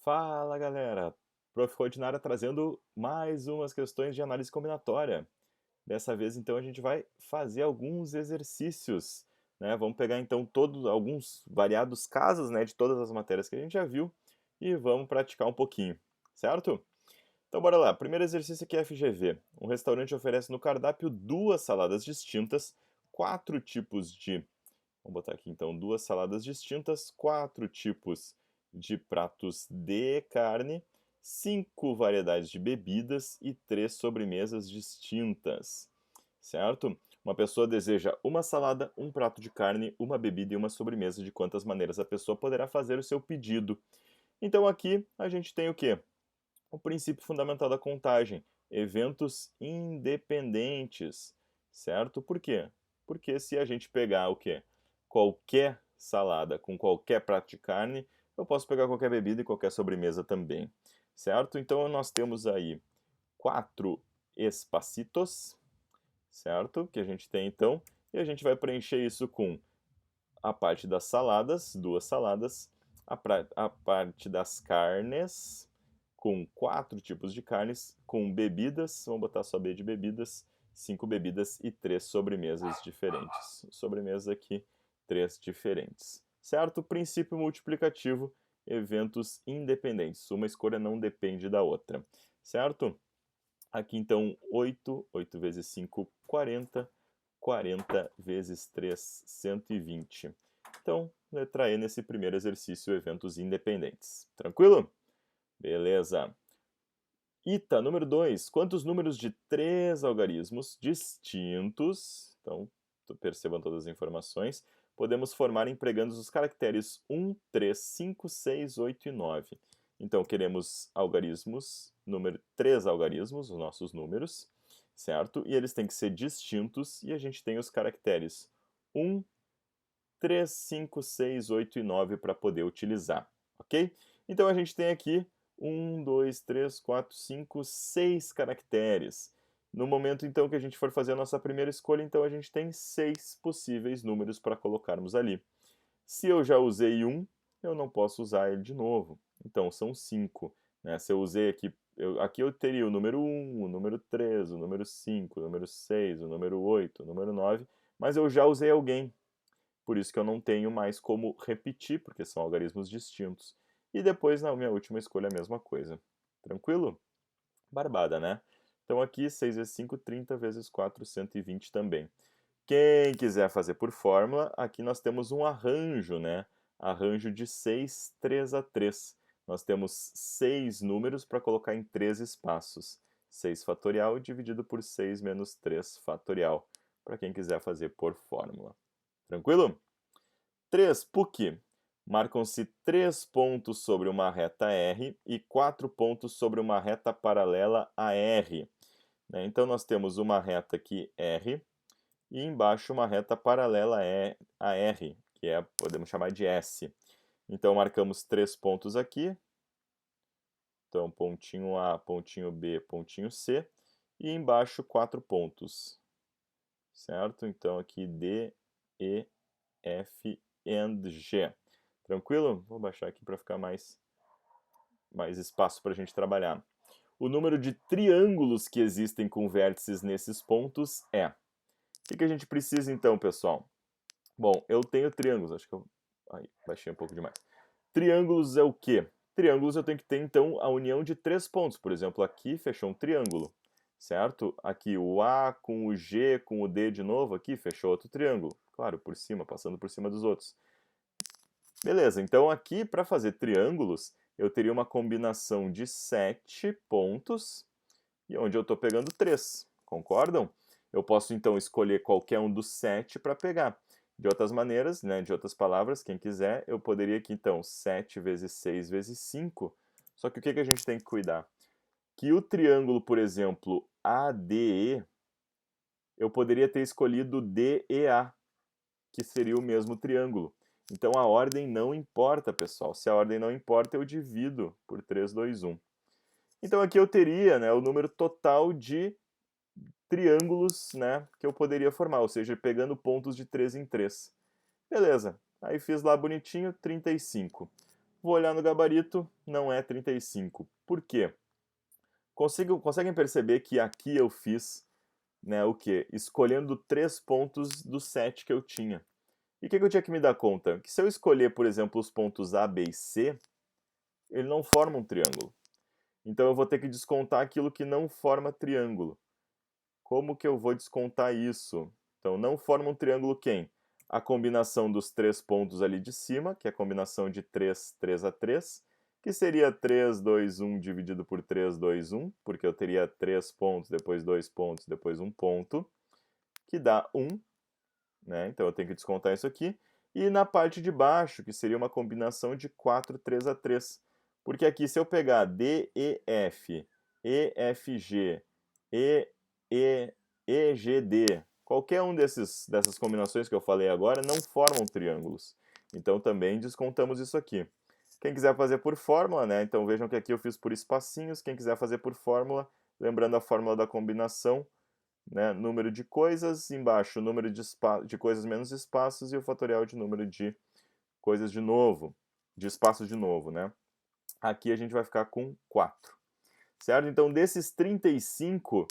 Fala galera, Prof. Rodinara trazendo mais umas questões de análise combinatória. Dessa vez então a gente vai fazer alguns exercícios, né? Vamos pegar então todos alguns variados casos, né, de todas as matérias que a gente já viu e vamos praticar um pouquinho, certo? Então bora lá. Primeiro exercício aqui é FGV. Um restaurante oferece no cardápio duas saladas distintas, quatro tipos de Vamos botar aqui então duas saladas distintas, quatro tipos de pratos de carne, cinco variedades de bebidas e três sobremesas distintas, certo? Uma pessoa deseja uma salada, um prato de carne, uma bebida e uma sobremesa. De quantas maneiras a pessoa poderá fazer o seu pedido? Então aqui a gente tem o quê? O princípio fundamental da contagem, eventos independentes, certo? Por quê? Porque se a gente pegar o quê? Qualquer salada com qualquer prato de carne, eu posso pegar qualquer bebida e qualquer sobremesa também, certo? Então nós temos aí quatro espacitos, certo? Que a gente tem então, e a gente vai preencher isso com a parte das saladas, duas saladas, a parte das carnes, com quatro tipos de carnes, com bebidas, vamos botar só B de bebidas, cinco bebidas e três sobremesas diferentes. Sobremesas aqui, três diferentes. Certo? Princípio multiplicativo, eventos independentes. Uma escolha não depende da outra. Certo? Aqui então, 8 vezes 5, 40. 40 vezes 3, 120. Então, letra E nesse primeiro exercício, eventos independentes. Tranquilo? Beleza. Ita, número 2. Quantos números de três algarismos distintos, então percebam todas as informações, podemos formar empregando os caracteres 1, 3, 5, 6, 8 e 9? Então, queremos algarismos, número 3 algarismos, os nossos números, certo? E eles têm que ser distintos, e a gente tem os caracteres 1, 3, 5, 6, 8 e 9 para poder utilizar, ok? Então a gente tem aqui 1, 2, 3, 4, 5, 6 caracteres. No momento então que a gente for fazer a nossa primeira escolha, então a gente tem 6 possíveis números para colocarmos ali. Se eu já usei um, eu não posso usar ele de novo. Então são 5. Né? Se eu usei aqui, aqui eu teria o número 1, o número 3, o número 5, o número 6, o número 8, o número 9, mas eu já usei alguém. Por isso que eu não tenho mais como repetir, porque são algarismos distintos. E depois, na minha última escolha, a mesma coisa. Tranquilo? Barbada, né? Então aqui, 6 vezes 5, 30 vezes 4, 120 também. Quem quiser fazer por fórmula, aqui nós temos um arranjo, né? Arranjo de 6, 3 a 3. Nós temos 6 números para colocar em 3 espaços. 6 fatorial dividido por 6 menos 3 fatorial, para quem quiser fazer por fórmula. Tranquilo? 3. PUC. Marcam-se 3 pontos sobre uma reta R e 4 pontos sobre uma reta paralela a R. Né? Então, nós temos uma reta aqui R e embaixo uma reta paralela a R, que podemos chamar de S. Então, marcamos 3 pontos aqui. Então, pontinho A, pontinho B, pontinho C. E embaixo 4 pontos. Certo? Então, aqui D, E, F e G. Tranquilo? Vou baixar aqui para ficar mais espaço para a gente trabalhar. O número de triângulos que existem com vértices nesses pontos é. O que a gente precisa então, pessoal? Bom, eu tenho triângulos, acho que eu baixei um pouco demais. Triângulos é o quê? Triângulos eu tenho que ter então a união de 3 pontos. Por exemplo, aqui fechou um triângulo, certo? Aqui o A com o G com o D de novo, aqui fechou outro triângulo. Claro, por cima, passando por cima dos outros. Beleza, então aqui para fazer triângulos, eu teria uma combinação de 7 pontos, e onde eu estou pegando 3, concordam? Eu posso então escolher qualquer um dos 7 para pegar. De outras maneiras, né, de outras palavras, quem quiser, eu poderia aqui então 7 vezes 6 vezes 5. Só que o que a gente tem que cuidar? Que o triângulo, por exemplo, ADE, eu poderia ter escolhido DEA, que seria o mesmo triângulo. Então a ordem não importa, pessoal. Se a ordem não importa, eu divido por 3, 2, 1. Então aqui eu teria, né, o número total de triângulos, né, que eu poderia formar, ou seja, pegando pontos de 3 em 3. Beleza. Aí fiz lá bonitinho, 35. Vou olhar no gabarito, não é 35. Por quê? Conseguem perceber que aqui eu fiz, né, o quê? Escolhendo 3 pontos do 7 que eu tinha. E o que eu tinha que me dar conta? Que se eu escolher, por exemplo, os pontos A, B e C, ele não forma um triângulo. Então eu vou ter que descontar aquilo que não forma triângulo. Como que eu vou descontar isso? Então não forma um triângulo quem? A combinação dos 3 pontos ali de cima, que é a combinação de 3, 3 a 3, que seria 3, 2, 1 dividido por 3, 2, 1, porque eu teria 3 pontos, depois 2 pontos, depois 1 ponto, que dá 1, né? Então eu tenho que descontar isso aqui. E na parte de baixo, que seria uma combinação de 4, 3 a 3. Porque aqui, se eu pegar D, E, F, E, F, G, E, G, D, qualquer um dessas combinações que eu falei agora não formam triângulos. Então também descontamos isso aqui. Quem quiser fazer por fórmula, né? Então vejam que aqui eu fiz por espacinhos. Quem quiser fazer por fórmula, lembrando a fórmula da combinação, né? Número de coisas, embaixo número de coisas menos espaços e o fatorial de número de coisas de novo, de espaços de novo, né? Aqui a gente vai ficar com 4, certo? Então desses 35,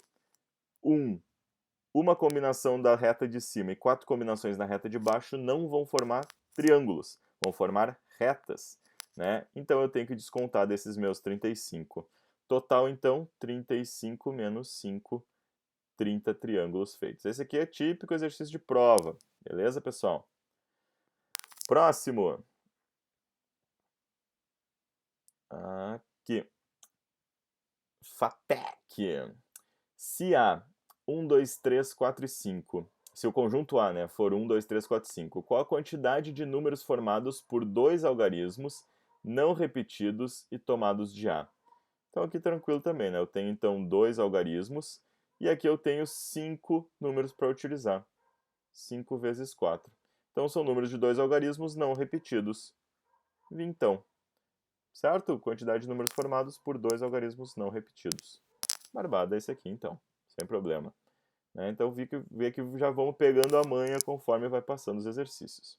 uma combinação da reta de cima e 4 combinações na reta de baixo não vão formar triângulos, vão formar retas, né? Então eu tenho que descontar desses meus 35. Total, então, 35 menos 5, 30 triângulos feitos. Esse aqui é típico exercício de prova. Beleza, pessoal? Próximo. Aqui. FATEC. Se há 1, 2, 3, 4 e 5, se o conjunto A, né, for 1, 2, 3, 4, 5, qual a quantidade de números formados por dois algarismos não repetidos e tomados de A? Então aqui tranquilo também, né? Eu tenho então dois algarismos e aqui eu tenho 5 números para utilizar. 5 vezes 4. Então são números de dois algarismos não repetidos. Vintão. Certo? Quantidade de números formados por dois algarismos não repetidos. Barbada esse aqui então, sem problema. Né? Então vê que já vamos pegando a manha conforme vai passando os exercícios.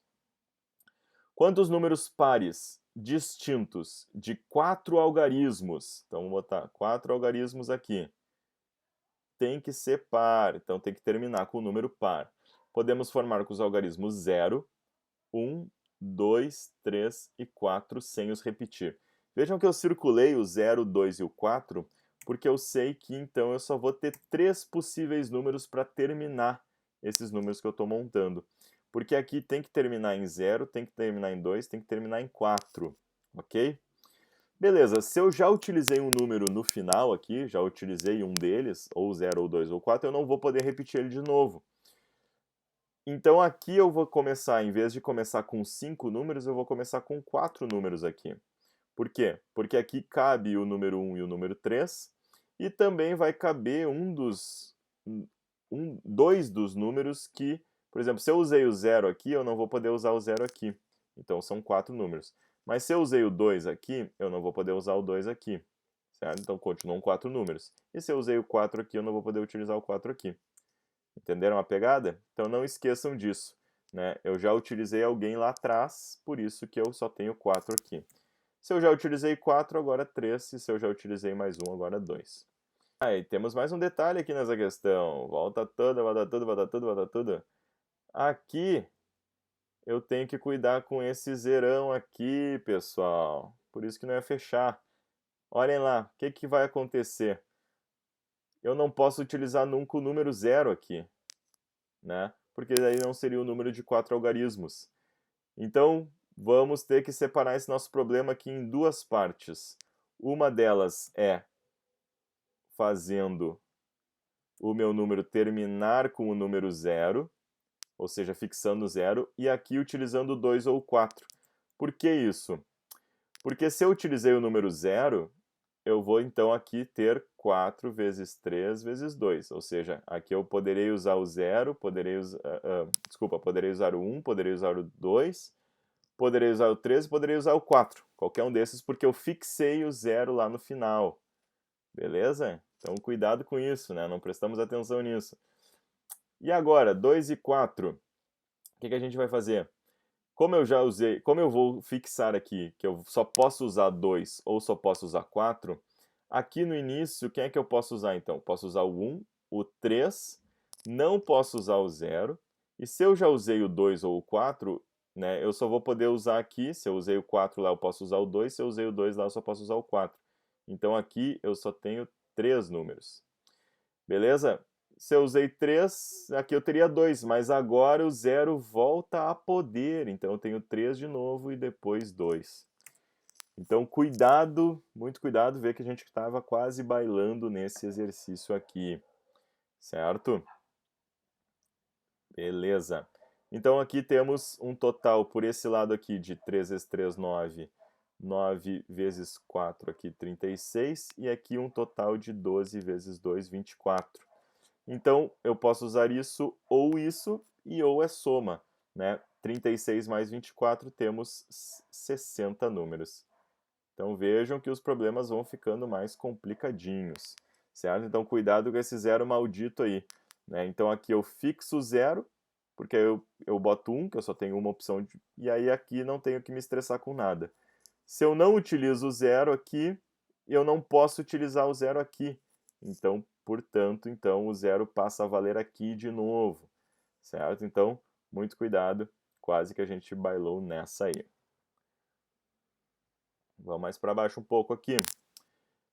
Quantos números pares distintos de 4 algarismos? Então vamos botar 4 algarismos aqui. Tem que ser par, então tem que terminar com o número par. Podemos formar com os algarismos 0, 1, 2, 3 e 4 sem os repetir. Vejam que eu circulei o 0, 2 e o 4, porque eu sei que então eu só vou ter 3 possíveis números para terminar esses números que eu estou montando. Porque aqui tem que terminar em 0, tem que terminar em 2, tem que terminar em 4, ok? Beleza, se eu já utilizei um número no final aqui, já utilizei um deles, ou 0, ou 2, ou 4, eu não vou poder repetir ele de novo. Então aqui eu vou começar, em vez de começar com 5 números, eu vou começar com 4 números aqui. Por quê? Porque aqui cabe o número 1 e o número 3, e também vai caber dois dos números que, por exemplo, se eu usei o 0 aqui, eu não vou poder usar o 0 aqui. Então são 4 números. Mas se eu usei o 2 aqui, eu não vou poder usar o 2 aqui. Certo? Então continuam 4 números. E se eu usei o 4 aqui, eu não vou poder utilizar o 4 aqui. Entenderam a pegada? Então não esqueçam disso. Né? Eu já utilizei alguém lá atrás, por isso que eu só tenho 4 aqui. Se eu já utilizei 4, agora 3. E se eu já utilizei mais um, agora 2. E temos mais um detalhe aqui nessa questão. Volta toda, volta tudo, volta tudo, volta tudo. Aqui eu tenho que cuidar com esse zerão aqui, pessoal. Por isso que não é fechar. Olhem lá, o que vai acontecer? Eu não posso utilizar nunca o número 0 aqui, né? Porque daí não seria o número de 4 algarismos. Então, vamos ter que separar esse nosso problema aqui em duas partes. Uma delas é fazendo o meu número terminar com o número 0, ou seja, fixando 0, e aqui utilizando 2 ou 4. Por que isso? Porque se eu utilizei o número 0, eu vou então aqui ter 4 vezes 3 vezes 2, ou seja, aqui eu poderei usar o 0, poderei usar o 1, poderei usar o 2, poderei usar o 3 e poderei usar o 4, qualquer um desses, porque eu fixei o 0 lá no final. Beleza? Então cuidado com isso, né? Não prestamos atenção nisso. E agora, 2 e 4, o que a gente vai fazer? Como eu já usei, como eu vou fixar aqui que eu só posso usar 2 ou só posso usar 4, aqui no início, quem é que eu posso usar então? Posso usar o 1, o 3, não posso usar o 0, e se eu já usei o 2 ou o 4, né, eu só vou poder usar aqui, se eu usei o 4 lá eu posso usar o 2, se eu usei o 2 lá eu só posso usar o 4. Então aqui eu só tenho 3 números. Beleza? Se eu usei 3, aqui eu teria 2, mas agora o 0 volta a poder, então eu tenho 3 de novo e depois 2. Então cuidado, muito cuidado, ver que a gente estava quase bailando nesse exercício aqui, certo? Beleza. Então aqui temos um total por esse lado aqui de 3 vezes 3, 9. 9 vezes 4 aqui, 36. E aqui um total de 12 vezes 2, 24. Então, eu posso usar isso, e ou é soma, né? 36 mais 24, temos 60 números. Então, vejam que os problemas vão ficando mais complicadinhos, certo? Então, cuidado com esse zero maldito aí, né? Então, aqui eu fixo o zero, porque eu boto 1, que eu só tenho uma opção, e aí aqui não tenho que me estressar com nada. Se eu não utilizo o zero aqui, eu não posso utilizar o zero aqui. Então, portanto, então o zero passa a valer aqui de novo, certo? Então, muito cuidado, quase que a gente bailou nessa aí. Vamos mais para baixo um pouco aqui.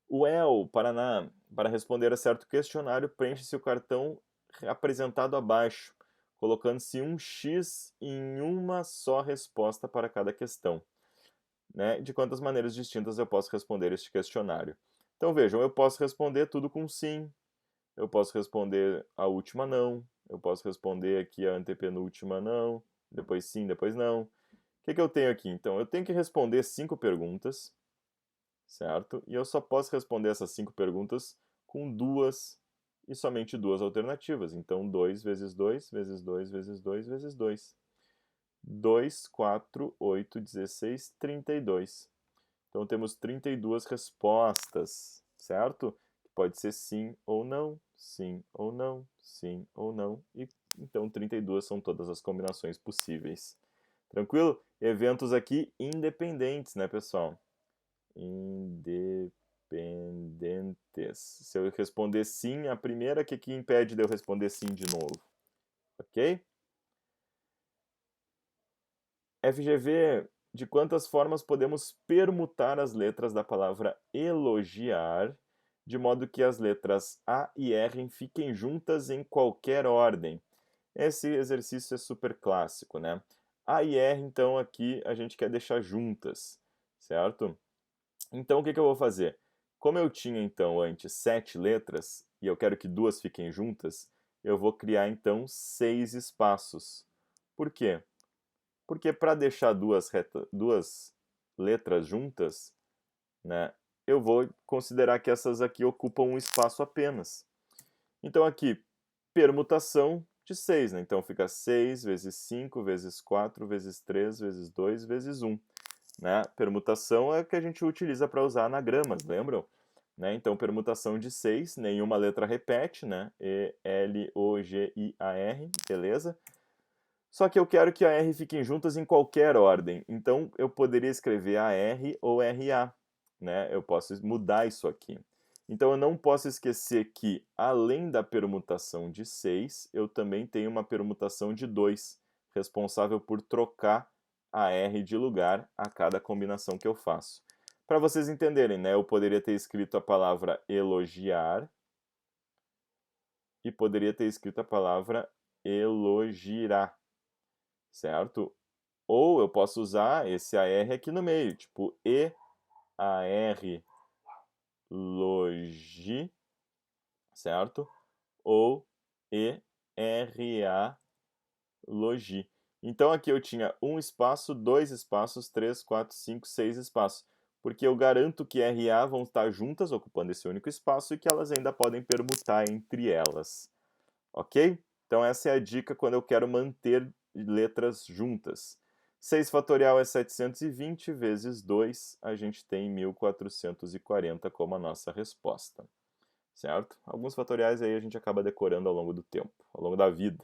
UEL, Paraná, para responder a certo questionário, preenche-se o cartão apresentado abaixo, colocando-se um X em uma só resposta para cada questão. Né, de quantas maneiras distintas eu posso responder este questionário. Então vejam, eu posso responder tudo com sim, eu posso responder a última não, eu posso responder aqui a antepenúltima não, depois sim, depois não. O que eu tenho aqui? Então, eu tenho que responder 5 perguntas, certo? E eu só posso responder essas 5 perguntas com duas e somente duas alternativas. Então, 2 vezes 2 vezes 2 vezes 2 vezes 2. 2, 4, 8, 16, 32. Então temos 32 respostas, certo? Pode ser sim ou não, sim ou não, sim ou não. E então 32 são todas as combinações possíveis. Tranquilo? Eventos aqui independentes, né, pessoal? Independentes. Se eu responder sim, a primeira, o que impede de eu responder sim de novo? Ok? FGV, de quantas formas podemos permutar as letras da palavra elogiar, de modo que as letras A e R fiquem juntas em qualquer ordem? Esse exercício é super clássico, né? A e R, então, aqui a gente quer deixar juntas, certo? Então, o que eu vou fazer? Como eu tinha, então, antes 7 letras, e eu quero que duas fiquem juntas, eu vou criar, então, 6 espaços. Por quê? Porque para deixar duas letras juntas, né, eu vou considerar que essas aqui ocupam um espaço apenas. Então aqui, permutação de 6, né? Então fica 6 vezes 5 vezes 4 vezes 3 vezes 2 vezes 1. Né? Permutação é o que a gente utiliza para usar anagramas, lembram? Né? Então, permutação de 6, nenhuma letra repete, né? E, L, O, G, I, A, R, beleza? Só que eu quero que a R fiquem juntas em qualquer ordem. Então eu poderia escrever AR ou RA, né? Eu posso mudar isso aqui. Então eu não posso esquecer que, além da permutação de 6, eu também tenho uma permutação de 2, responsável por trocar a R de lugar a cada combinação que eu faço. Para vocês entenderem, né? Eu poderia ter escrito a palavra elogiar e poderia ter escrito a palavra elogirá, certo? Ou eu posso usar esse AR aqui no meio, tipo EAR logi, certo? Ou ERA logi. Então aqui eu tinha um espaço, dois espaços, 3, 4, 5, 6 espaços. Porque eu garanto que RA vão estar juntas, ocupando esse único espaço, e que elas ainda podem permutar entre elas. Ok? Então essa é a dica quando eu quero manter letras juntas. 6 fatorial é 720 vezes 2, a gente tem 1440 como a nossa resposta. Certo? Alguns fatoriais aí a gente acaba decorando ao longo do tempo, ao longo da vida.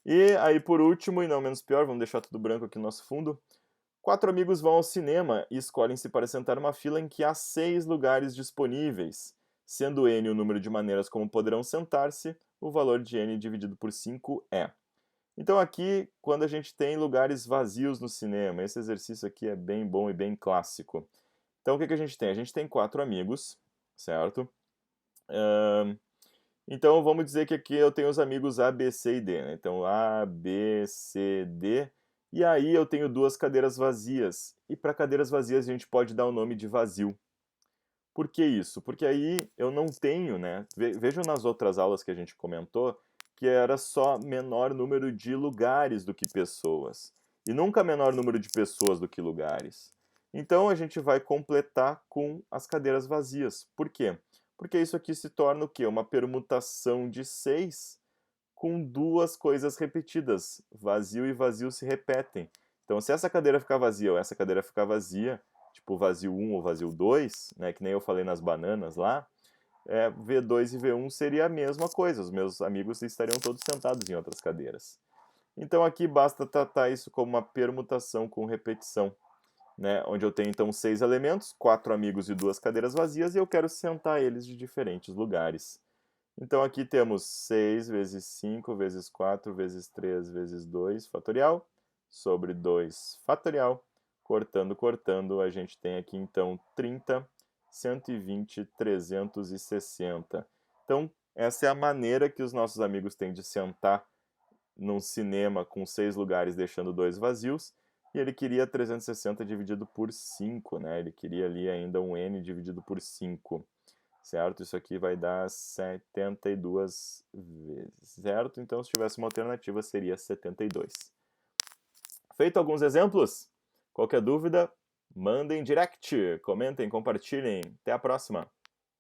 E aí, por último, e não menos pior, vamos deixar tudo branco aqui no nosso fundo. 4 amigos vão ao cinema e escolhem-se para sentar numa fila em que há 6 lugares disponíveis. Sendo n o número de maneiras como poderão sentar-se, o valor de n dividido por 5 é. Então aqui, quando a gente tem lugares vazios no cinema, esse exercício aqui é bem bom e bem clássico. Então o que que a gente tem? A gente tem 4 amigos, certo? Então vamos dizer que aqui eu tenho os amigos A, B, C e D, né? Então A, B, C, D. E aí eu tenho 2 cadeiras vazias. E para cadeiras vazias a gente pode dar o nome de vazio. Por que isso? Porque aí eu não tenho, né? Vejam nas outras aulas que a gente comentou que era só menor número de lugares do que pessoas. E nunca menor número de pessoas do que lugares. Então a gente vai completar com as cadeiras vazias. Por quê? Porque isso aqui se torna o quê? Uma permutação de 6 com 2 coisas repetidas. Vazio e vazio se repetem. Então se essa cadeira ficar vazia ou essa cadeira ficar vazia, tipo vazio 1 ou vazio 2, né, que nem eu falei nas bananas lá, V2 e V1 seria a mesma coisa, os meus amigos estariam todos sentados em outras cadeiras. Então aqui basta tratar isso como uma permutação com repetição, né, onde eu tenho então 6 elementos, 4 amigos e 2 cadeiras vazias, e eu quero sentar eles de diferentes lugares. Então aqui temos 6 vezes 5 vezes 4 vezes 3 vezes 2 fatorial sobre 2 fatorial. Cortando, cortando, a gente tem aqui então 30, 120, 360. Então, essa é a maneira que os nossos amigos têm de sentar num cinema com 6 lugares, deixando 2 vazios. E ele queria 360 dividido por 5, né? Ele queria ali ainda um n dividido por 5. Certo? Isso aqui vai dar 72 vezes, certo? Então, se tivesse uma alternativa, seria 72. Feito alguns exemplos? Qualquer dúvida, mandem direct, comentem, compartilhem. Até a próxima!